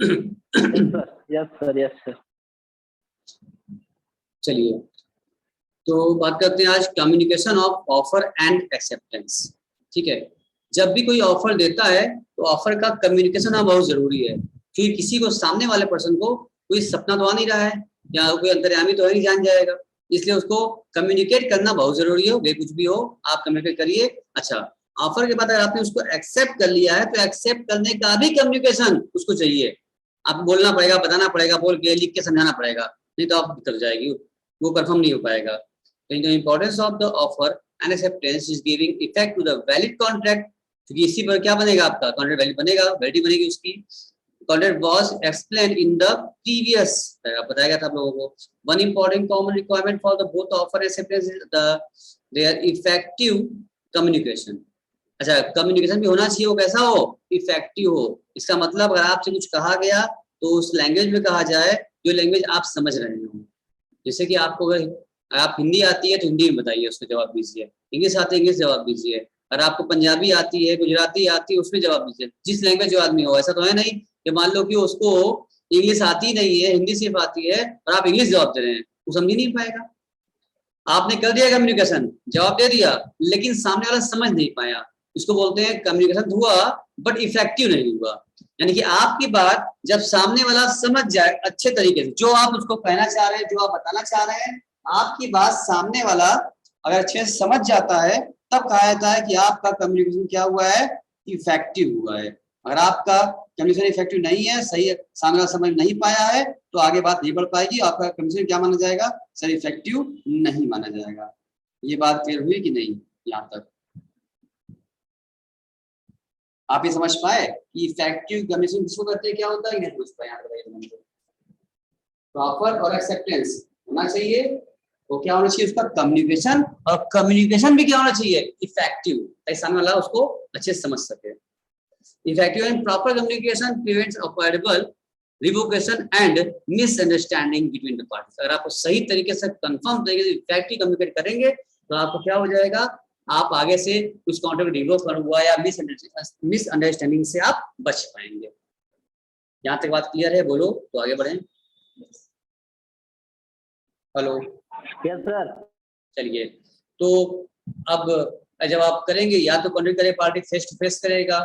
Yes sir, yes sir. चलिए, तो बात करते हैं आज communication of offer and acceptance. ठीक है, जब भी कोई ऑफर देता है तो ऑफर का कम्युनिकेशन होना बहुत जरूरी है। फिर किसी को, सामने वाले पर्सन को कोई सपना तो आ नहीं रहा है या कोई अंतर्यामी तो है नहीं जान जाएगा, इसलिए उसको कम्युनिकेट करना बहुत जरूरी है। वे कुछ भी हो, आप कम्युनिकेट करिए। अच्छा, ऑफर के बाद अगर आपने उसको एक्सेप्ट कर लिया है तो एक्सेप्ट करने का भी कम्युनिकेशन उसको चाहिए। आपको बोलना पड़ेगा, बताना पड़ेगा, बोल के लिख के समझाना पड़ेगा, नहीं तो आप दिक्कत हो जाएगी, वो कंफर्म नहीं हो पाएगा। The importance of the offer and acceptance is giving effect to the valid contract, क्योंकि इसी पर क्या बनेगा, आपका कॉन्ट्रैक्ट वैलिड बनेगा, वैलिडिटी बनेगी उसकी। Contract was explained in the previous, बताया गया था आप लोगों को। One important common requirement for the both offer and acceptance is the there effective communication. अच्छा, कम्युनिकेशन भी होना चाहिए, वो कैसा हो, इफेक्टिव हो। इसका मतलब अगर आपसे कुछ कहा गया तो उस लैंग्वेज में कहा जाए जो लैंग्वेज आप समझ रहे हो। जैसे कि आपको अगर आप हिंदी आती है तो हिंदी में बताइए, उसको जवाब दीजिए। इंग्लिश आती है, इंग्लिश जवाब दीजिए। अगर आपको पंजाबी आती है, गुजराती आती है, उसमें जवाब दीजिए, जिस लैंग्वेज जो आदमी हो। ऐसा तो है नहीं कि मान लो कि उसको इंग्लिश आती नहीं है, हिंदी सिर्फ आती है और आप इंग्लिश जवाब दे रहे हैं, वो समझ ही नहीं पाएगा। आपने कर दिया कम्युनिकेशन, जवाब दे दिया, लेकिन सामने वाला समझ नहीं पाया। इसको बोलते हैं कम्युनिकेशन हुआ बट इफेक्टिव नहीं हुआ। यानी कि आपकी बात जब सामने वाला समझ जाए अच्छे तरीके से, जो आप उसको कहना चाह रहे हैं, जो आप बताना चाह रहे हैं, आपकी बात सामने वाला अगर अच्छे से समझ जाता है, तब कहा जाता है कि आपका कम्युनिकेशन क्या हुआ है, इफेक्टिव हुआ है। अगर आपका कम्युनिकेशन इफेक्टिव नहीं है, सही सामने वाला समझ नहीं पाया है, तो आगे बात नहीं बढ़ पाएगी। आपका कम्युनिकेशन क्या माना जाएगा, सर इफेक्टिव नहीं माना जाएगा। ये बात क्लियर हुई कि नहीं? यहाँ तक आप ये समझ पाए कि इफेक्टिव कम्युनिकेशन किसको कहते हैं, क्या होता है, नहीं समझ पाए? यहाँ बताइए। प्रॉपर और एक्सेप्टेंस होना चाहिए, तो क्या होना चाहिए उसका कम्युनिकेशन, और कम्युनिकेशन भी क्या होना चाहिए, इफेक्टिव, ताकि सामने वाला उसको अच्छे से समझ सके। Effective and proper communication prevents avoidable revocation and misunderstanding between the parties. अगर आप सही तरीके से कंफर्म तरीके से इफेक्टिव कम्युनिकेट करेंगे तो आपको क्या हो जाएगा, आप आगे से उस कॉन्ट्रैक्ट रिवोक हुआ या मिसअंडरस्टैंडिंग से आप बच पाएंगे। यहाँ तक बात क्लियर है? बोलो तो आगे बढ़ें। Hello, yes sir. चलिए, तो अब जब आप करेंगे, या तो कॉन्ट्रैक्ट करे पार्टी फेस टू फेस करेगा,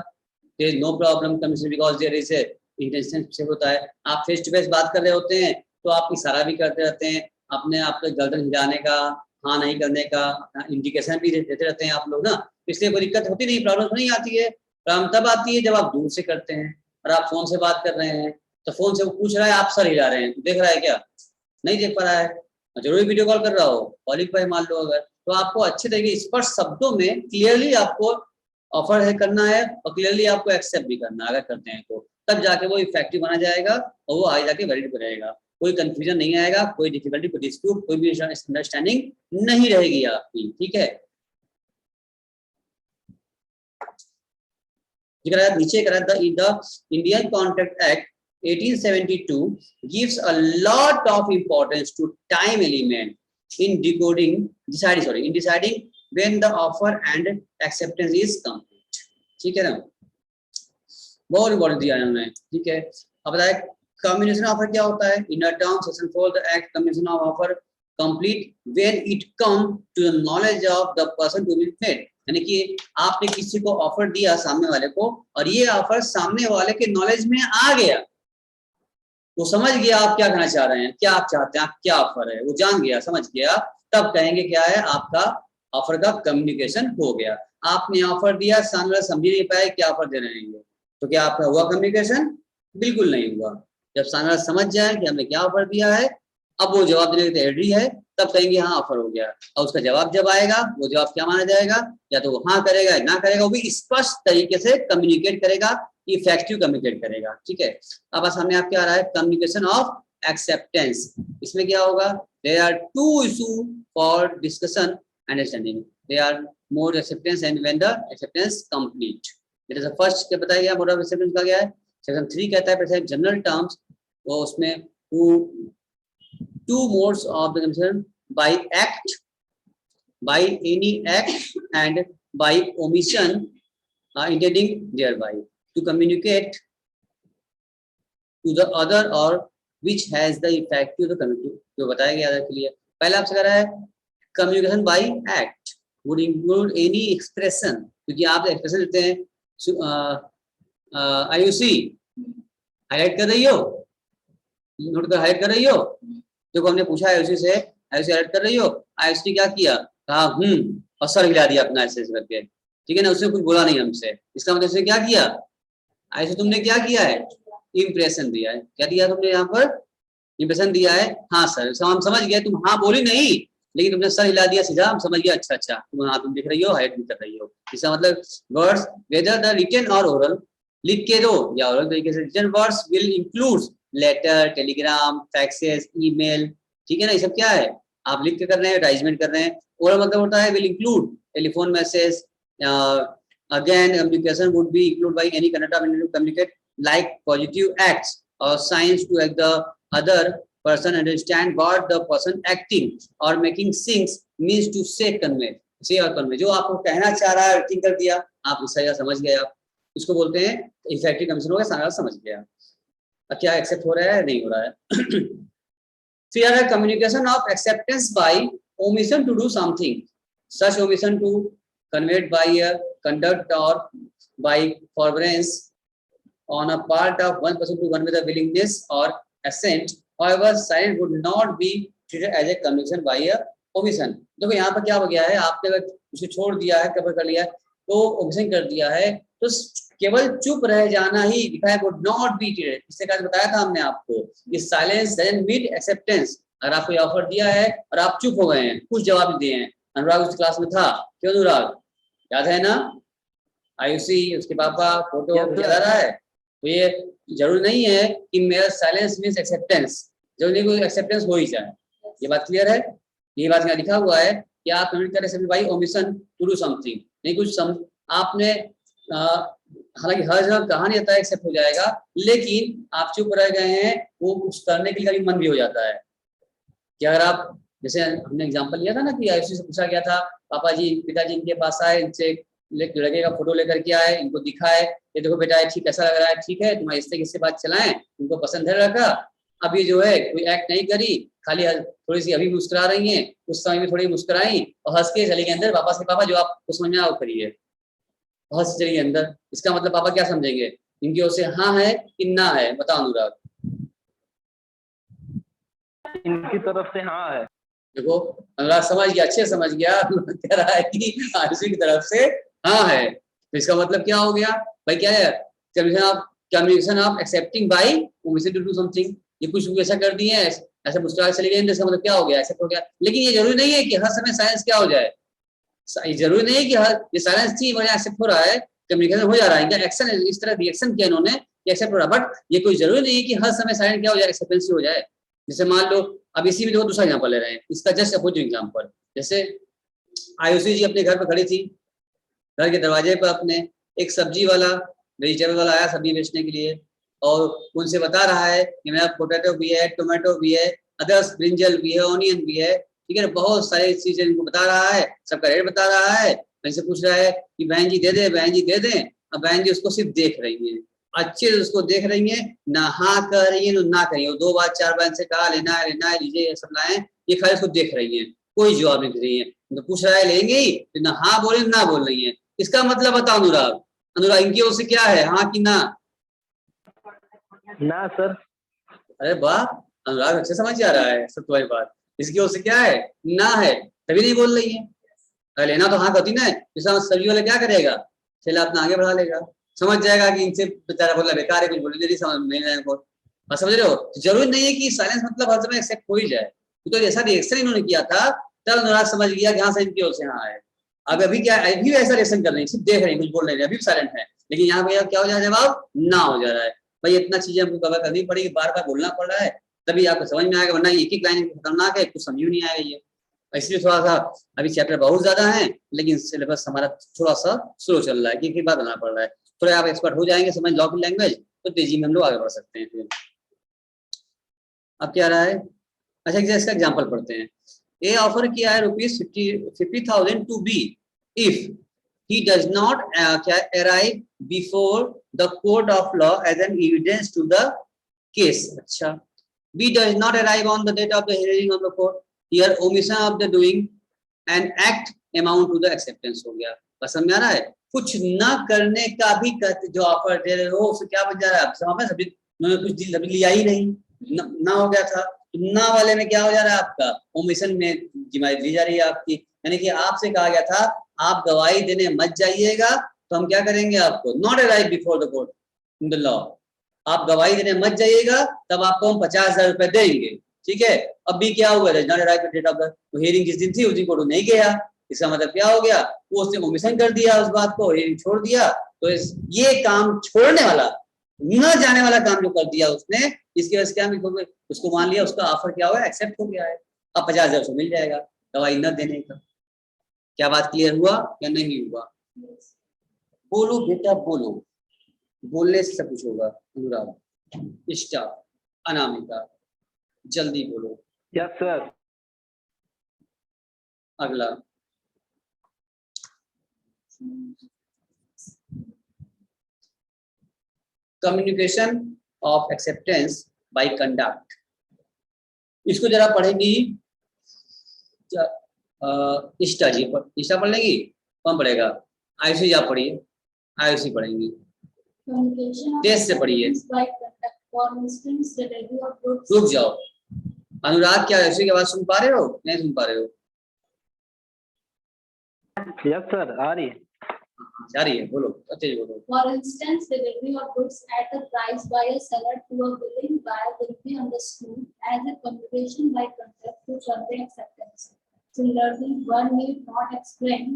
there is no problem commission because there is a intention से होता है। आप फेस टू फेस बात कर रहे होते हैं तो आप इशारा भी करते रहते हैं, अपने आपके गर्दन हिलाने का, हाँ नहीं करने का इंडिकेशन भी देते रहते हैं आप लोग ना, इसलिए कोई दिक्कत होती नहीं, प्रॉब्लम नहीं आती है। प्रॉब्लम तब आती है जब आप दूर से करते हैं और आप फोन से बात कर रहे हैं, तो फोन से वो पूछ रहा है, आप सर हिला रहे हैं, देख रहा है क्या? नहीं देख पा रहा है। जरूरी वीडियो कॉल कर रहा हो, कॉलिंग पर मान लो अगर, तो आपको अच्छे तरीके स्पष्ट शब्दों में क्लियरली आपको ऑफर है करना है, और क्लियरली आपको एक्सेप्ट भी करना है। अगर करते हैं तो तब जाके वो इफेक्टिव बना जाएगा और वो आगे जाके वैलिड रहेगा। कोई कंफ्यूजन नहीं आएगा, कोई डिफिकल्टी, कोई डिस्प्यूट, कोई भी अंडरस्टैंडिंग नहीं रहेगी आपकी। ठीक है, नीचे करा the Indian contract act 1872 gives a lot of importance to time element in deciding when the offer and acceptance is complete। ठीक है ना, बहुत इंपॉर्टेंट दिया है उन्होंने। ठीक है, अब बताए कम्युनिकेशन ऑफर क्या होता है। In a term section 4 the act communication of offer complete when it come to the knowledge of the person to be made. यानी कि आपने किसी को ऑफर दिया सामने वाले को, और ये ऑफर सामने वाले के नॉलेज में आ गया, वो समझ गया आप क्या कहना चाह रहे हैं, क्या आप चाहते हैं, आप क्या ऑफर है, वो जान गया, समझ गया, तब कहेंगे क्या है, आपका ऑफर का कम्युनिकेशन हो गया। आपने ऑफर दिया, सामने वाला समझ नहीं पाया क्या ऑफर दे रहे हैं, तो क्या आपका हुआ कम्युनिकेशन? बिल्कुल नहीं हुआ। जब सामने वाला समझ जाए कि हमने क्या ऑफर दिया है, अब वो जवाब देने की तैयारी है, तब कहेंगे हाँ ऑफर हो गया। और उसका जवाब जब आएगा, वो जवाब क्या माना जाएगा, या तो वो हाँ करेगा या ना करेगा, वो भी स्पष्ट तरीके से कम्युनिकेट करेगा, इफेक्टिव कम्युनिकेट करेगा। ठीक है, अब सामने आप क्या आ रहा है, कम्युनिकेशन ऑफ एक्सेप्टेंस। इसमें क्या होगा, there are two issue for discussion understanding, there are mode acceptance and when the acceptance complete. It is first क्या बताया गया, मोड ऑफ एक्सेप्टेंस का गया है, सेक्शन 3 कहता है जनरल टर्म्स, वो उसमें two modes of the consideration by act, by any act, and by omission intending thereby to communicate to the other और which has the effect to the community, जो बताया गया था के लिए। पहले आपसे कह रहा है communication bye act would include any expression, क्योंकि आप एक्सप्रेशन देते हैं। आयुषी हाईलाइट कर रही हो, नोट कर हाईलाइट कर रही हो, जो हमने पूछा आयुषी से, आयुषी हाईलाइट कर रही हो। आयुषी क्या किया, कहा और सर हिला दिया अपना ऐसे करके, ठीक है ना, उसने कुछ बोला नहीं हमसे, इसका मतलब उसने क्या किया, आयुषी तुमने क्या किया है, इम्प्रेशन दिया है। क्या दिया तुमने यहाँ पर, इम्प्रेशन दिया है। हाँ सर, हम समझ गए, तुम हाँ बोली नहीं, लेकिन तुमने सर हिला दिया सीधा, हम समझ गए, अच्छा अच्छा तुम हाँ तुम दिख रही हो, हाइट भी कर रही हो। इसका मतलब वर्ड्स वेदर द रिटन और ओरल, लिख के दो या ओरल तरीके से, written words will include letter, telegram, faxes, email, ठीक है ना, ये सब क्या है, आप लिख के कर रहे हैं, एडवर्टाइजमेंट कर रहे हैं। ओरल मतलब होता है will include telephone message, again communication would be included by any conduct of communicate like positive acts or signs to make the other person understand what the person acting or making things means to say convey, say or convey, जो आपको कहना चाह रहा है acting कर दिया, आप इससे समझ गए, आप इसको बोलते हैं इफेक्टिव कम्युनिकेशन हो गया, सारा समझ गया। क्या एक्सेप्ट हो रहा है नहीं हो रहा है। फिर है communication of acceptance by omission to do something, such omission to conveyed by a conduct or by forbearance on a part of one person to convey the willingness or assent. However, silence would not be treated as a communication by a omission. देखो यहाँ पर क्या हो गया है, आपने अगर उसे छोड़ दिया है, कवर कर लिया है, तो ओमिशन कर दिया है, तो केवल चुप रह जाना ही लिखा है, would not be treated। इससे क्या बताया था हमने आपको, कि silence doesn't mean acceptance। अगर आपको ऑफर दिया है और आप चुप हो गए हैं, कुछ जवाब दिए हैं, अनुराग उस क्लास में था, क्यों अनुराग, याद है ना, आयुषी उसके पापा फोटो याद आ रहा है। तो ये जरूरी नहीं है कि मेरा साइलेंस मींस एक्सेप्टेंस, जरूरी कोई एक्सेप्टेंस हो ही जाए, ये बात क्लियर है। ये बात यहाँ लिखा हुआ है कि आप कम्युनिकेट कर रहे by omission to do something, नहीं कुछ आपने हालांकि हर जगह कहा नहीं जाता है एक्सेप्ट हो जाएगा, लेकिन आप चुप रह गए हैं, वो कुछ करने के लिए मन भी हो जाता है। कि अगर आप, जैसे हमने एग्जांपल लिया था ना कि आयुषी से पूछा गया था, पापा जी पिताजी इनके पास आए, इनसे लड़के का फोटो लेकर के आए, इनको दिखाए, ये देखो बेटा ठीक कैसा लग रहा है, ठीक है तुम्हारे इससे किससे बात चलाएं, इनको पसंद है लड़का, अभी जो है कोई एक्ट नहीं करी, खाली थोड़ी सी अभी मुस्कुरा रही हैं, उस समय भी थोड़ी मुस्कुराई और हंस के चली गई अंदर, वापस के पापा जो आपको समझ में आओ करिए, हंस चली गई अंदर। इसका मतलब पापा क्या समझेंगे, इनकी ओर से हाँ है कि ना है, बताओ अनुराग। इनकी तरफ से हाँ है। देखो अनुराग समझ गया, अच्छे समझ गया, कह रहा है कि आयुषी की तरफ से हाँ है, तो इसका मतलब क्या हो गया भाई, क्या है, communication of accepting by omission to do something. ये कुछ ऐसा कर दिए हैं, ऐसे मुस्कुरा चले गए, इसका मतलब क्या हो गया, एक्सेप्ट हो गया। लेकिन ये जरूरी नहीं है कि हर समय साइंस क्या हो जाए, ये जरूरी नहीं है कि हर ये साइंस थी वजह एक्सेप्ट हो रहा है, कम्युनिकेशन हो जा रहा है, इनका एक्शन इस तरह रिएक्शन किया इन्होंने एक्सेप्ट हो रहा है, बट ये कोई जरूरी नहीं है कि हर समय साइंस क्या हो जाए, एक्सेप्टेंसी हो जाए। जैसे मान लो अब इसी में देखो दूसरा एग्जांपल ले रहे हैं, इसका जस्ट अपोजिट एग्जांपल। जैसे आयुषी जी अपने घर पर खड़ी थी, घर के दरवाजे पर अपने एक सब्जी वाला वेजिटेबल वाला आया सब्जी बेचने के लिए, और उनसे बता रहा है कि मेरा पोटैटो भी है, टोमेटो भी है, अदर्स ब्रिंजल भी है, ऑनियन भी है, ठीक है, बहुत सारी चीजें इनको बता रहा है, सबका रेट बता रहा है। इनसे पूछ रहा है कि बहन जी दे दे, बहन जी दे दें। अब बहन जी उसको सिर्फ देख रही है, अच्छे से उसको देख रही है, ना हाँ कर रही है ना करिए, 2 बार 4 बार से कहा लेना है लेना है, लीजिए सब लाए, ये खाली उसको देख रही है, कोई जवाब नहीं दे रही है। तो पूछ रहा है लेंगे ही, तो ना हाँ बोले ना बोल रही है। इसका मतलब बताओ अनुराग, अनुराग इनकी ओर से क्या है, हाँ कि ना? ना सर। अरे वाह अनुराग अच्छे समझ जा रहा है सब तुम्हारी बात। इसकी ओर से क्या है, ना है, तभी नहीं बोल रही है। अगर लेना तो हाँ कहती ना, सब्जी वाला क्या करेगा, ठेला अपना आगे बढ़ा लेगा, समझ जाएगा कि इनसे बेचारा बोला बेकार है, कुछ बोलने नहीं समझ नहीं रहे को, समझ रहे हो। तो जरूरी नहीं है कि साइलेंस मतलब हर समय एक्सेप्ट हो ही जाए, तो ऐसा रिएक्शन इन्होंने किया था, तब अनुराग समझ गया कि हाँ सर इनकी ओर से हाँ है। अब अभी क्या, अभी ऐसा रिएक्शन कर रही है, सिर्फ देख रही है, कुछ बोल रहे हैं, अभी साइलेंट है, लेकिन यहाँ भैया क्या हो जाए जवाब ना हो जा रहा है। भाई इतना चीजें हमको कवर करनी पड़ेगी, बार बार बोलना पड़ रहा है, तभी आपको समझ में आएगा, वरना एक एक लाइन खतरनाक है, कुछ समझ नहीं आएगा ये। इसलिए थोड़ा सा अभी चैप्टर बहुत ज्यादा है, लेकिन सिलेबस हमारा थोड़ा सा स्लो चल रहा है, एक बार बनाना पड़ रहा है। थोड़े आप एक्सपर्ट हो जाएंगे समझ लॉ की लैंग्वेज, तो तेजी में हम लोग आगे बढ़ सकते हैं। अब क्या रहा है, अच्छा इसका एग्जाम्पल पढ़ते हैं। ए ऑफर किया है ₹50,000 to be if he does not arrive before the court of law as an evidence to the case. अच्छा, B does not arrive on the date of the hearing on the court. Here omission of the doing and act amount to the acceptance हो गया। बस समझ आ रहा है? कुछ ना करने का भी जो ऑफर दे रहे हो उससे क्या बन जा रहा है? आप समझ में कुछ लिया ही नहीं, ना हो गया था, ना वाले में क्या हो जा रहा है आपका? ओमिशन में जिम्मेदारी ली जा रही है आपकी। यानी कि आपसे कहा गया था आप गवाही देने मत जाइएगा, तो हम क्या करेंगे आपको? Not arrive before the court in the law, आप गवाही देने मत जाइएगा, तब आपको हम 50,000 रुपए देंगे। ठीक है, अब भी क्या हुआ? Not arrive at date of the hearing जिस दिन थी उस दिन कोर्ट नहीं गया, इसका मतलब क्या हो गया? वो उसने ओमिशन कर दिया, उस बात को हियरिंग छोड़ दिया। तो ये काम छोड़ने वाला, न जाने वाला काम जो कर दिया उसने, इसकी वजह से क्या उसको मान लिया, उसका ऑफर क्या हुआ? एक्सेप्ट हो गया है। अब 50,000 उसको मिल जाएगा गवाही न देने का। क्या बात क्लियर हुआ या नहीं हुआ? बोलो बेटा बोलो, बोलने से सब कुछ होगा। अनुराग, स्टार, अनामिका, जल्दी बोलो। Yes sir. अगला communication of acceptance by conduct, इसको जरा पढ़ेगी इष्टा जी। इष्टा पढ़ लेंगी? कौन पढ़ेगा? आयुषी आप पढ़िए, आयुषी पढ़ेंगी। तेज से पढ़िए। रुक जाओ, अनुराग क्या आयुषी की आवाज सुन पा रहे हो? नहीं सुन पा रहे हो? यस सर, आ रही है। जा रही है, बोलो, तेज बोलो। For instance, the delivery of goods at a price by a seller to a willing buyer will be understood as a communication by contract to convey acceptance. Similarly, one need not explain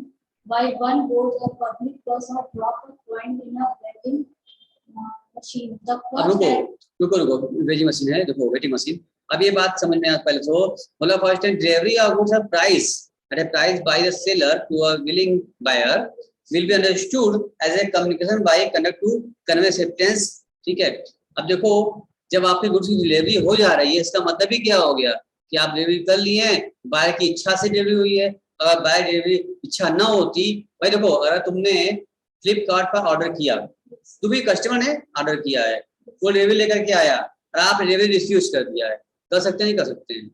why one boards a public bus or drop a coin in a vending machine. The first रुको, waging machine है, देखो waiting machine. अब ये बात समझ में आ पहले तो बोला, first time delivery of goods at price by the seller to a willing buyer will be understood as a communication by conduct to convey acceptance। ठीक है, अब देखो जब आपकी गुड्स की डिलीवरी हो जा रही है, इसका मतलब ही क्या हो गया कि आप डिलीवरी कर लिए हैं, बायर की इच्छा से डिलीवरी हुई है। अगर बायर डिलीवरी इच्छा ना होती, भाई देखो अगर तुमने फ्लिपकार्ट पर ऑर्डर किया, तो भी कस्टमर ने ऑर्डर किया है, वो डिलीवरी लेकर के आया और आप डिलीवरी रिफ्यूज कर दिया है, कर सकते नहीं कर सकते हैं?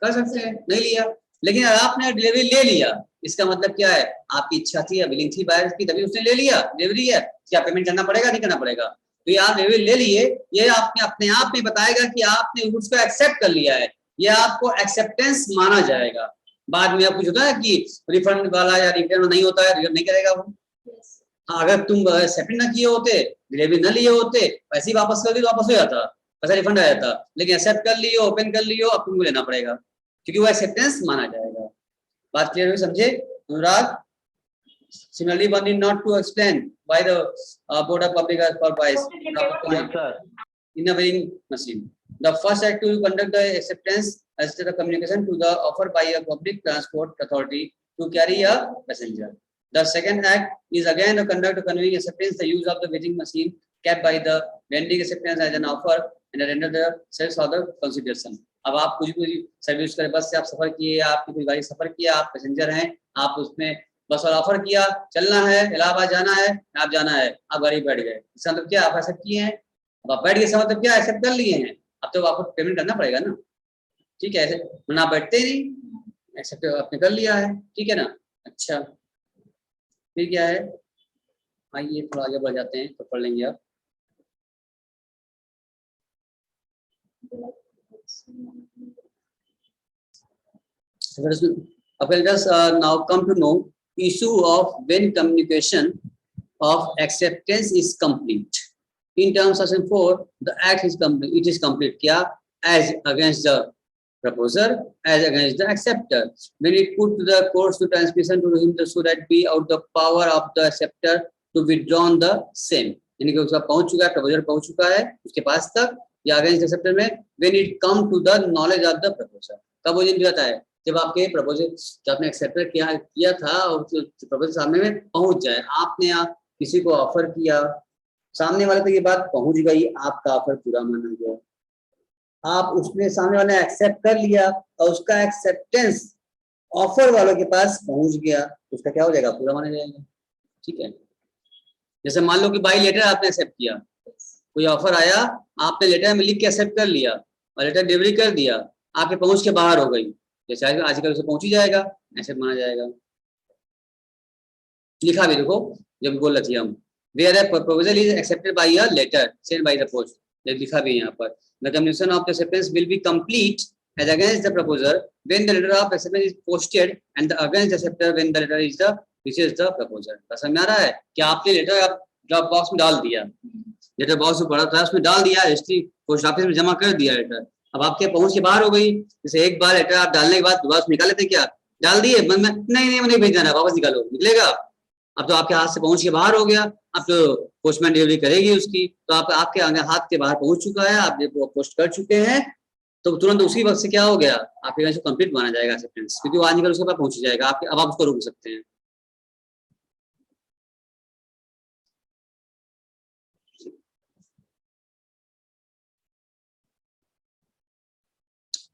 कर सकते हैं, नहीं लिया। लेकिन अगर आपने डिलीवरी ले लिया, इसका मतलब क्या है? आपकी इच्छा थी या विलिंग थी बायर की, तभी उसने ले लिया, डिलीवरी है। क्या पेमेंट करना पड़ेगा? नहीं करना पड़ेगा। तो ये आप डिलीवरी ले लिए, ये आपने अपने आप में बताएगा कि आपने उसको एक्सेप्ट कर लिया है, ये आपको एक्सेप्टेंस माना जाएगा। बाद में आप कुछ होता है कि रिफंड वाला या रिटर्न नहीं होता है, रिटर्न नहीं करेगा वो। हाँ, अगर तुम एक्सेप्ट ना किए होते, डिलीवरी न लिए होते, पैसे वापस कर दिए तो वापस हो जाता, पैसा रिफंड आ जाता। लेकिन एक्सेप्ट कर लियो, ओपन कर लियो, अब तुमको लेना पड़ेगा, क्योंकि वो एक्सेप्टेंस माना जाएगा। बात क्लियर हुई? समझे अनुराग? Similarly, one need not to explain why the board of public advice in a weighing machine. The first act to conduct the acceptance as the communication to the offer by a public transport authority to carry a passenger. The second act is again to conduct conveying acceptance, the use of the weighing machine kept by the vending acceptance as an offer and render the service for the consideration. अब आप कुछ भी service करें, बस से आप सफर किए, आपकी कोई गाड़ी सफर किया, आप पैसेंजर हैं, आप उसमें बस और ऑफर किया, चलना है, इलाहाबाद जाना है, आप जाना है, आप गाड़ी बैठ गए, इसका मतलब क्या? आप एक्सेप्ट किए हैं। अब आप बैठ गए, इसका मतलब क्या? एक्सेप्ट कर लिए हैं। अब तो आपको पेमेंट करना पड़ेगा ना। ठीक है, वरना आप बैठते नहीं, एक्सेप्ट आपने कर लिया है। ठीक है ना? अच्छा, फिर क्या है? आइए थोड़ा आगे बढ़ जाते हैं, तो पढ़ लेंगे आप। Okay, let us now come to know issue of when communication of acceptance is complete. In terms of section 4, the act is complete. It is complete. क्या? As against the proposer, as against the acceptor. When it put to the courts to transmission to him, so that be out the power of the acceptor to withdraw the same. यानी कि उसका पहुंच चुका है, proposer पहुंच चुका है उसके पास तक, या अगेंस्ट एक्सेप्टर में when it come to the knowledge of the proposer. कब वो दिन जाता है? जब आपके प्रपोजल जो आपने एक्सेप्टर किया था और प्रपोजल सामने में पहुंच जाए। आपने किसी को ऑफर किया, सामने वाले तक ये बात पहुंच गई, आपका ऑफर पूरा माना गया, आप उसने सामने वाले एक्सेप्ट कर लिया और उसका एक्सेप्टेंस ऑफर वालों के पास पहुंच गया, तो उसका क्या हो जाएगा? पूरा माना जाएगा। ठीक है, जैसे मान लो कि बाई लेटर आपने एक्सेप्ट किया, कोई ऑफर आया, आपने लेटर में लिख के एक्सेप्ट कर लिया और लेटर डिलीवरी कर दिया, आपके पहुंच के बाहर हो गई, जैसे आजकल उसे पहुंच ही जाएगा, एक्सेप्ट माना जाएगा। लिखा भी देखो, जब बोल रही हम where a proposal is accepted by a letter send by the post, लिखा भी यहाँ पर the completion of the acceptance will be complete as against the proposer when the letter of acceptance is posted and the against the acceptor when the letter is the receives the proposer। समझ में आ रहा है कि आपने letter आप drop box में डाल दिया, लेटर बॉक्स में पड़ा था उसमें डाल दिया, रजिस्ट्री पोस्ट ऑफिस में जमा कर दिया लेटर, अब आपके पहुंच के बाहर हो गई। जैसे एक बार लेटर आप डालने के बाद दोबारा उसमें निकाल लेते क्या, डाल दिए मन में नहीं नहीं भेजना, वापस निकालो, निकलेगा। अब तो आपके हाथ से पहुंच के बाहर हो गया, अब तो पोस्टमैन डिलीवरी करेगी उसकी, तो आपके हाथ के बाहर पहुंच चुका है, आप पोस्ट कर चुके हैं, तो तुरंत उसी वक्त से क्या हो गया, आपके कंप्लीट माना जाएगा एक्सेप्टेंस, क्योंकि वो आज निकल उसके पास पहुंच जाएगा, आपके अब आप उसको रोक सकते हैं।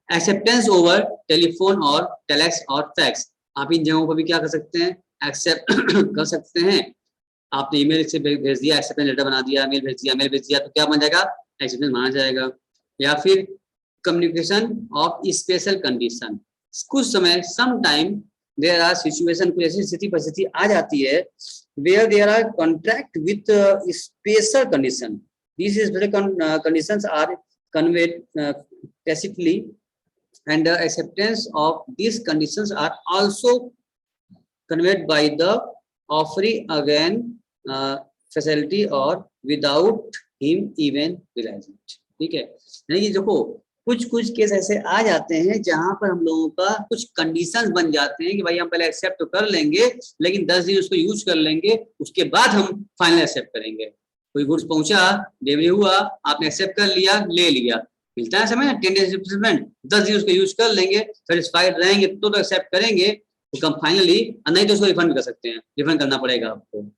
एक्सेप्टेंस ओवर टेलीफोन और टेलेक्स और फैक्स, आप इन जगहों पर भी क्या कर सकते हैं, एक्सेप्ट कर सकते हैं। आपने ईमेल से भेज दिया, एक्सेप्टेंस लेटर बना दिया, मेल भेज दिया तो क्या बन जाएगा, एक्सेप्टेंस माना जाएगा। या फिर कम्युनिकेशन ऑफ स्पेशल कंडीशन, कुछ समय some time there are situation, कोई ऐसी स्थिति परिस्थिति आ जाती है where there are contract with special condition, these special conditions are conveyed tacitly and the acceptance of these conditions are also conveyed by the offeree again facility or without him even realizing it। ठीक है, नहीं देखो कुछ case ऐसे आ जाते हैं जहां पर हम लोगों का कुछ कंडीशंस बन जाते हैं कि भाई हम पहले एक्सेप्ट तो कर लेंगे लेकिन 10 दिन उसको यूज कर लेंगे, उसके बाद हम फाइनल एक्सेप्ट करेंगे। कोई गुड्स पहुंचा, डिलीवरी हुआ, आपने एक्सेप्ट कर लिया, ले लिया, मिलता है समय 10 डेज रिप्लेसमेंट, 10 दिन उसको यूज कर लेंगे, सेटिस्फाइड रहेंगे तो एक्सेप्ट करेंगे, तो कम फाइनली, नहीं तो उसको रिफंड कर सकते हैं, रिफंड करना पड़ेगा आपको।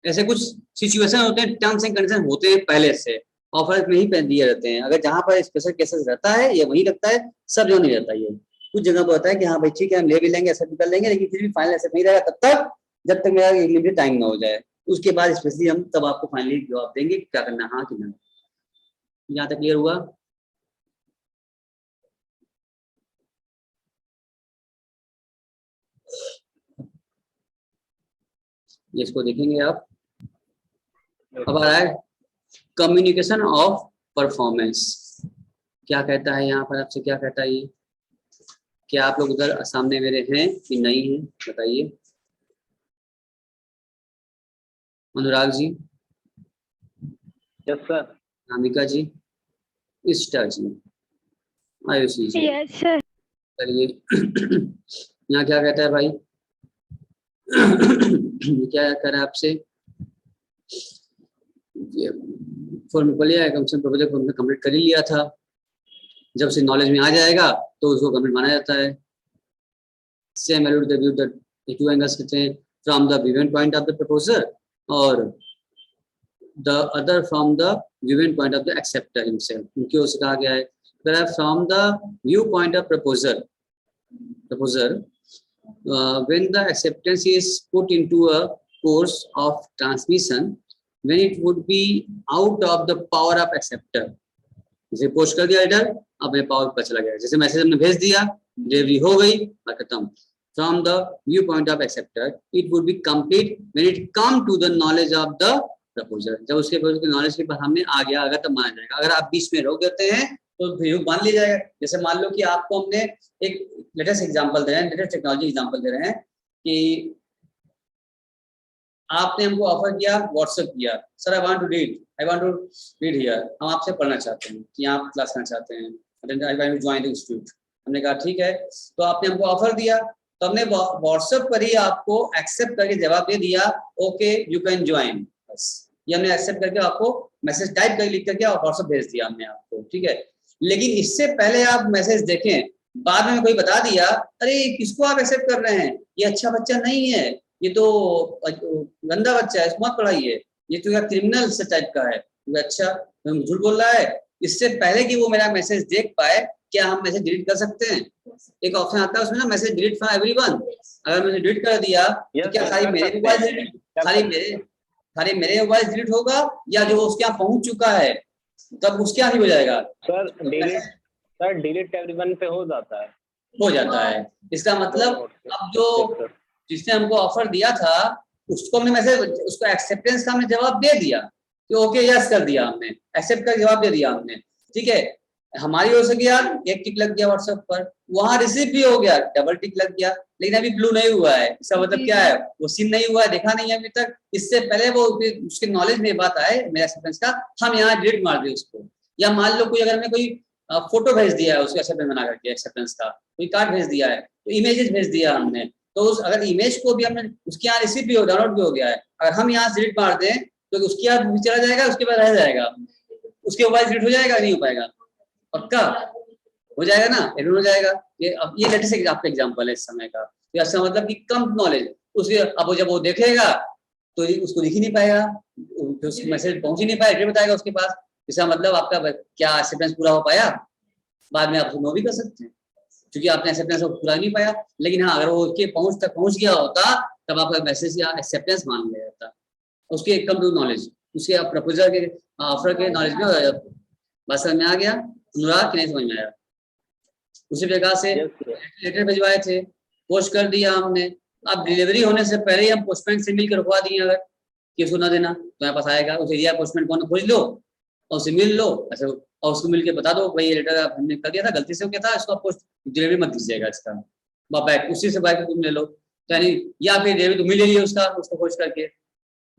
ऐसे कुछ सिचुएशन होते हैं, टर्म्स एंड कंडीशन होते हैं पहले से, ऑफर में ही दिए रहते हैं। अगर जहां पर स्पेशल केसेस रहता है ये वही लगता है, सब जगह नहीं रहता। ये कुछ जगह पर होता है कि हाँ भाई ठीक है हम ले भी लेंगे, एक्सेप्ट कर लेंगे, लेकिन फिर भी फाइनल एक्सेप्ट नहीं रहेगा तब तक जब तक मेरा लिमिटेड टाइम ना हो जाए, उसके बाद स्पेशली हम तब आपको फाइनली जवाब देंगे क्या करना, हाँ कि ना। यहाँ तक क्लियर हुआ? इसको देखेंगे आप। अब आ रहा है कम्युनिकेशन ऑफ परफॉर्मेंस, क्या कहता है यहाँ पर, आपसे क्या कहता है ये, क्या आप लोग उधर सामने मेरे हैं कि नहीं है बताइए। Anurag ji, yes sir. नामिका जी, स्टार जी, आयुषी जी, यस सर। चलिए यहाँ क्या कहता है भाई क्या कह रहा है आपसे, फॉर्म को लिया कम से कम प्रोजेक्ट कंप्लीट कर ही लिया था, जब से नॉलेज में आ जाएगा तो उसको कंप्लीट माना जाता है। Same elude the view the two angles कहते हैं, from the viewing point of the proposer और the other from the viewing point of the acceptor himself. उनकी ओर से कहा गया है from the view point of proposer when the acceptance is put into a course of transmission when it would be out of the power of acceptor। जैसे post कर दिया letter, अब मेरे पावर पर चला गया, जैसे मैसेज हमने भेज दिया, डिलीवरी हो गई और खत्म। From the view point of acceptor it would be complete when it come to the knowledge of the proposer. जब उसके नॉलेज के सामने आ गया अगर तब माना जाएगा, अगर आप बीच में रोक देते हैं तो फिर मान लिया जाएगा। जैसे मान लो कि आपको हमने एक लेटेस्ट एग्जांपल दे रहे हैं, लेटेस्ट टेक्नोलॉजी एग्जांपल दे रहे हैं कि आपने हमको ऑफर किया, व्हाट्सएप किया, sir I want to read here, हम आपसे पढ़ना चाहते हैं कि आप क्लास करना चाहते हैं, I want to join the institute. हमने कहा ठीक है, तो आपने हमको ऑफर दिया, तो हमने व्हाट्सएप पर ही आपको एक्सेप्ट करके जवाब दे दिया ओके यू कैन ज्वाइन, बस ये हमने एक्सेप्ट करके आपको मैसेज टाइप करके लिख करके व्हाट्सएप भेज दिया हमने आपको, ठीक है। लेकिन इससे पहले आप मैसेज देखें, बाद में कोई बता दिया अरे किसको आप एक्सेप्ट कर रहे हैं, ये अच्छा बच्चा नहीं है, ये तो गंदा बच्चा है, इसको मत पढ़ाइए, ये तो यार क्रिमिनल से टाइप का है, अच्छा झूठ बोल रहा है। इससे पहले कि वो मेरा मैसेज देख पाए, क्या हम मैसेज डिलीट कर सकते हैं? एक ऑप्शन आता है उसमें ना, मैसेज डिलीट फॉर एवरीवन। अगर मैंने डिलीट कर दिया तो क्या खाली मेरे मोबाइल डिलीट होगा या जो उसके यहाँ पहुंच चुका है तब उसके यहाँ भी हो जाएगा, सर डिलीट एवरीवन पे हो जाता है। हो जाता है। इसका मतलब अब जो Yes, sir. जिसने हमको ऑफर दिया था उसको हमने मैसेज, उसको एक्सेप्टेंस का हमने जवाब दे दिया कि ओके यस कर दिया हमने, एक्सेप्ट का जवाब दे दिया हमने, ठीक है। हमारी ओर से गया, एक टिक लग गया व्हाट्सएप पर, वहां रिसीव भी हो गया, डबल टिक लग गया, लेकिन अभी ब्लू नहीं हुआ है। इसका मतलब क्या है, वो सीन नहीं हुआ है, देखा नहीं है अभी तक। इससे पहले वो उसके नॉलेज में बात आए मेरा एक्सेप्टेंस का, हम यहाँ डिलीट मार दे उसको। या मान लो कोई अगर हमें कोई फोटो भेज दिया है उसको एक्सेप्टेंस बना करके, एक्सेप्टेंस का कोई कार्ड भेज दिया है, तो इमेजेस भेज दिया हमने, तो उस अगर इमेज को भी हमने उसके यहाँ रिसीव भी हो, डाउनलोड भी हो गया है, अगर हम यहाँ से डिलीट मार दें तो उसके यहाँ भी चला जाएगा, उसके बाद रह जाएगा, उसके बाद डिलीट हो जाएगा, नहीं हो पाएगा, पक्का हो जाएगा ना, एडिट हो जाएगा। ये लेटेस्ट आपका एग्जांपल है इस समय का। तो इसका मतलब कि कम नॉलेज उसके, अब जब वो देखेगा तो उसको दिख ही नहीं पाएगा, उसको मैसेज पहुंच ही नहीं पाएगा, एडिट बताएगा उसके पास। इसका मतलब आपका क्या एक्सेप्टेंस पूरा हो पाया, बाद में आप नो भी कर सकते हैं क्योंकि आपने एक्सेप्टेंस को पूरा नहीं पाया। लेकिन हाँ, अगर वो उसके पहुंच तक पहुंच गया होता तब आपका मैसेज या एक्सेप्टेंस मान लिया जाता, उसके कम टू नॉलेज, उसके प्रपोजल के ऑफर के नॉलेज में हो जाता। बात समझ में आ गया अनुराग कि नहीं समझ में आया? उसी प्रकार से लेटर भिजवाए थे, पोस्ट कर दिया हमने, अब डिलीवरी होने से पहले ही हम पोस्टमैन से मिलकर रुकवा दिए, अगर कि उसको ना देना तुम्हारे पास आएगा, उसे दिया पोस्टमैन कौन खोज लो और उसे मिल लो, ऐसे और उसको मिल के बता दो भाई ये लेटर हमने कर दिया था, गलती से हो गया था, इसको पोस्ट डिलीवरी मत दीजिएगा, इसका बैग उसी से बैग तुम ले लो, तो यानी या फिर डिलीवरी तुम ही ले लियो उसका, उसको खोज करके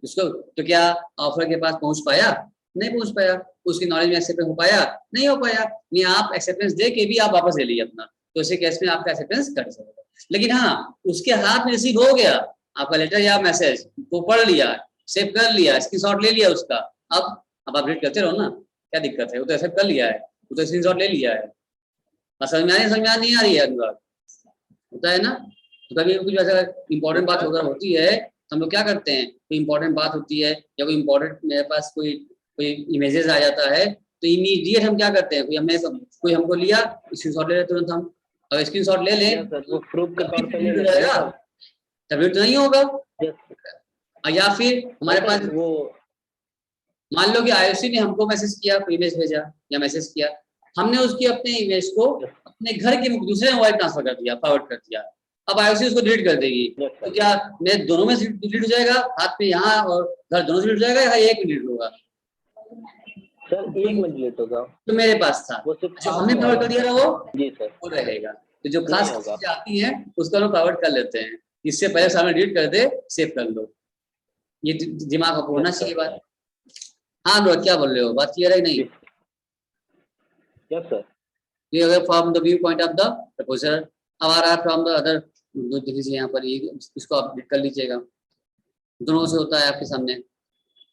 उसको। तो क्या ऑफर के पास पहुंच पाया? नहीं पहुंच पाया। उसकी नॉलेज में एक्सेप्टेंस हो पाया? नहीं हो पाया। नहीं, आप एक्सेप्टेंस दे के भी आप वापस ले लीजिए अपना, तो इसी केस में आपका एक्सेप्टेंस कट जाएगा। लेकिन हाँ, उसके हाथ में रिसीव हो गया आपका लेटर या मैसेज, वो पढ़ लिया, सेव कर लिया, स्क्रीनशॉट ले लिया उसका, अब आप रीड करते रहो ना, क्या दिक्कत है, वो तो एक्सेप्ट कर लिया है, वो तो स्क्रीनशॉट ले लिया है। समझ में आ रही है, समझ में नहीं आ रही है अनुराग? होता है ना, तो कभी कुछ ऐसा इंपॉर्टेंट बात वगैरह होती है हम लोग क्या करते हैं, कोई इंपॉर्टेंट बात होती है या कोई इंपॉर्टेंट मेरे पास कोई इमेजेस आ जाता है, तो इमीडिएट हम क्या करते हैं, कोई हमको लिया स्क्रीनशॉट ले लेते तुरंत हम, अगर स्क्रीनशॉट ले लें वो प्रूफ के तौर पे ले तो लेते हैं। तभी तो नहीं होगा। या फिर हमारे पास वो मान लो कि आईओसी ने हमको मैसेज किया, कोई इमेज भेजा या मैसेज किया, हमने उसकी अपने इमेज को अपने घर के दूसरे मोबाइल ट्रांसफर कर दिया, फॉरवर्ड कर दिया, अब आईओसी उसको डिलीट कर देगी, तो क्या मेरे दोनों में डिलीट हो जाएगा, हाथ पे यहाँ और घर दोनों से डिलीट हो जाएगा या एक में डिलीट होगा? सर एक में डिलीट होगा, तो मेरे पास था जो हमने फॉरवर्ड कर दिया था जी सर, वो रहेगा। तो जो खास चीजें आती हैं उसको हम फॉरवर्ड कर लेते हैं, इससे पहले सामने डिलीट कर दे, सेव कर लो, ये दिमाग आपको होना चाहिए बात। हाँ अनुराग क्या बोल रहे हो, बात क्लियर है नहीं? Yes sir. ये अगर from the view point of the proposer, अब आ रहा है फ्रॉम द अदर, देख लीजिए यहाँ पर, ये इसको आप कर लीजिएगा, दोनों से होता है आपके सामने।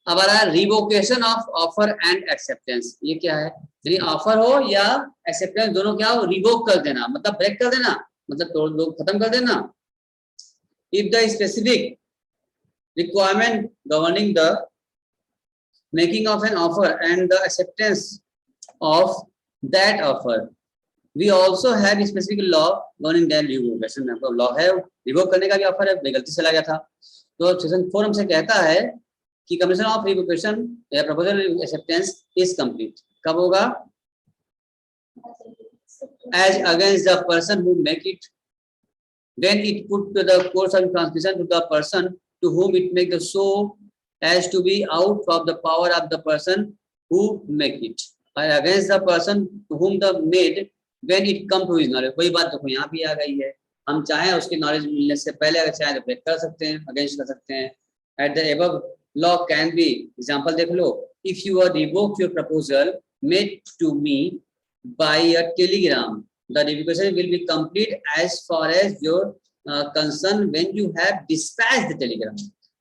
अब आ रहा है revocation of offer and acceptance, ये क्या है, यानी ऑफर हो या एक्सेप्टेंस दोनों क्या हो, रिवोक कर देना, मतलब ब्रेक कर देना, मतलब तोड़ दो, खत्म कर देना। If the specific requirement governing the making of an offer and the acceptance of that offer, we also have a specific law governing that revocation, मतलब लॉ है रिवोक करने का भी ऑफर है, गलती से लगा गया था, तो सेक्शन 4 हमसे कहता है कि कमीशन ऑफ रिवोकेशन या प्रपोजल एक्सेप्टेंस इज कंप्लीट कब होगा, as against the person who make it, when it put to the course of transmission to the person to whom it make the so as to be out of the power of the person who make it, and against the person to whom the made when it come to his knowledge। वही बात देखो यहाँ भी आ गई है, हम चाहें उसकी नॉलेज मिलने से पहले अगर चाहें तो ब्रेक कर सकते हैं, अगेंस्ट कर सकते हैं। At the above law can be, example देख लो, if you are revoke your proposal made to me by a telegram, the revocation will be complete as far as your concern when you have dispatched the telegram,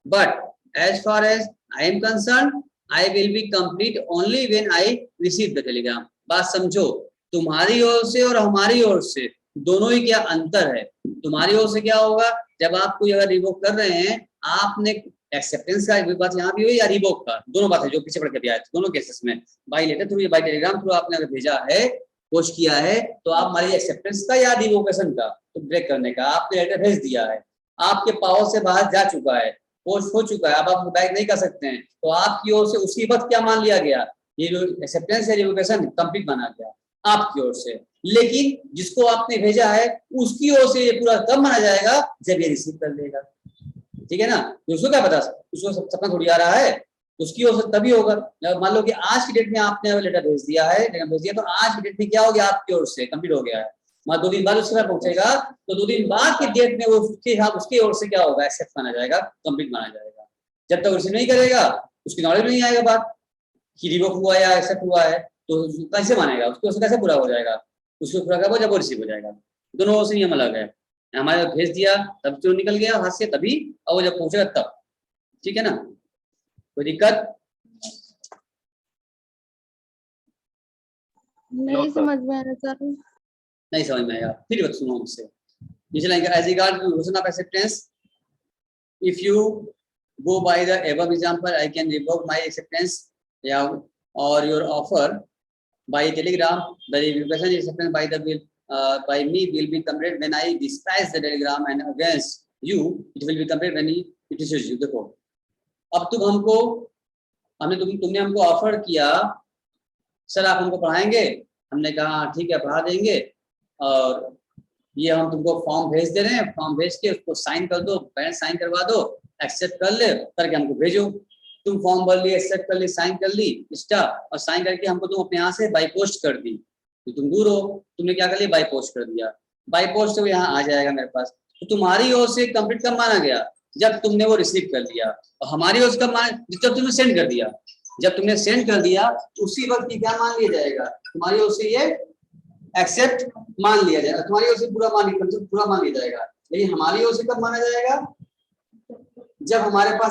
but as far as I am concerned, I will be complete only when I receive the telegram। बात समझो, तुम्हारी ओर से और हमारी ओर से दोनों ही क्या अंतर है। तुम्हारी ओर से क्या होगा, जब आप कोई अगर रिवोक कर रहे हैं, आपने एक्सेप्टेंस का बात यहाँ भी हुई या रिवोक का, दोनों बात है जो पीछे पढ़ के भी आए थे, दोनों केसेस में बाई लेटर थ्रू या बाई टेलीग्राम थ्रू आपने अगर भेजा है, पोस्ट किया है, तो आप हमारी एक्सेप्टेंस का या रिवोकेशन का, तो ब्रेक करने का आपने लेटर भेज दिया है, आपके पावर से बाहर जा चुका है, पोस्ट हो चुका है, अब आप बैक नहीं कर सकते हैं, तो आपकी ओर से उसी वक्त क्या मान लिया गया, ये जो एक्सेप्टेंस है रिवोकेशन कंप्लीट माना गया आपकी ओर से। लेकिन जिसको आपने भेजा है उसकी ओर से ये पूरा कब माना जाएगा जब ये रिसीव कर लेगा, ठीक है ना। तो उसको क्या पता, उसको सपना थोड़ी आ रहा है, उसकी ओर से तभी होगा। मान लो कि आज की डेट में आपने लेटर भेज दिया है, तो आज की डेट में क्या हो गया आपकी ओर से कंप्लीट हो गया है। मान 2 दिन बाद उसके बाद पहुंचेगा तो 2 दिन बाद की डेट में वो उसके ओर से क्या होगा एक्सेप्ट माना जाएगा, कंप्लीट माना जाएगा। जब तक रिसीव नहीं करेगा उसकी नॉलेज में नहीं आएगा बात कि रिवोक हुआ या एक्सेप्ट हुआ है, तो कैसे मानेगा, उसकी ओर से कैसे पूरा हो जाएगा, उसको पूरा कब जब वो रिसीव हो जाएगा। दोनों ओर से नियम अलग है, हमारे भेज दिया तब जो निकल गया हाथ से तभी, और वो जब पहुंचेगा तब, ठीक है ना। कोई दिक्कत नहीं समझ में आ रहा सर। नहीं समझ में आएगा, फिर बात सुनो मुझसे। नीचे लाइन का as regard revocation of acceptance, if you go by the above example, I can revoke my acceptance or your offer by telegram. The revocation acceptance by by me will be completed when I dispatch the telegram, and against you it will be completed when it issues you. देखो अब तुमने हमको offer किया sir आप हमको पढ़ाएंगे, हमने कहा ठीक है पढ़ा देंगे, और ये हम तुमको फॉर्म भेज दे रहे हैं, फॉर्म भेज के उसको साइन कर दो, पेरेंट साइन करवा दो, एक्सेप्ट कर ले, करके हमको भेजो। तुम फॉर्म भर लिए, एक्सेप्ट कर ली, साइन कर ली और साइन करके हमको तुम अपने यहाँ से बाई पोस्ट कर दी, तो तुम दूर हो, तुमने क्या कर लिया बाई पोस्ट कर दिया, बाई पोस्ट से वो यहाँ आ जाएगा मेरे पास। तो तुम्हारी ओर से कंप्लीट कब माना गया जब तुमने वो रिसीव कर लिया, और हमारी ओर से कब माना जब तुमने सेंड कर दिया। जब तुमने सेंड कर दिया उसी वक्त क्या मान लिया जाएगा, तुम्हारी ओर से ये एक्सेप्ट मान लिया जाएगा, तुम्हारी ओर से पूरा मान लिया जाएगा। लेकिन हमारी ओर से कब माना जाएगा जब हमारे पास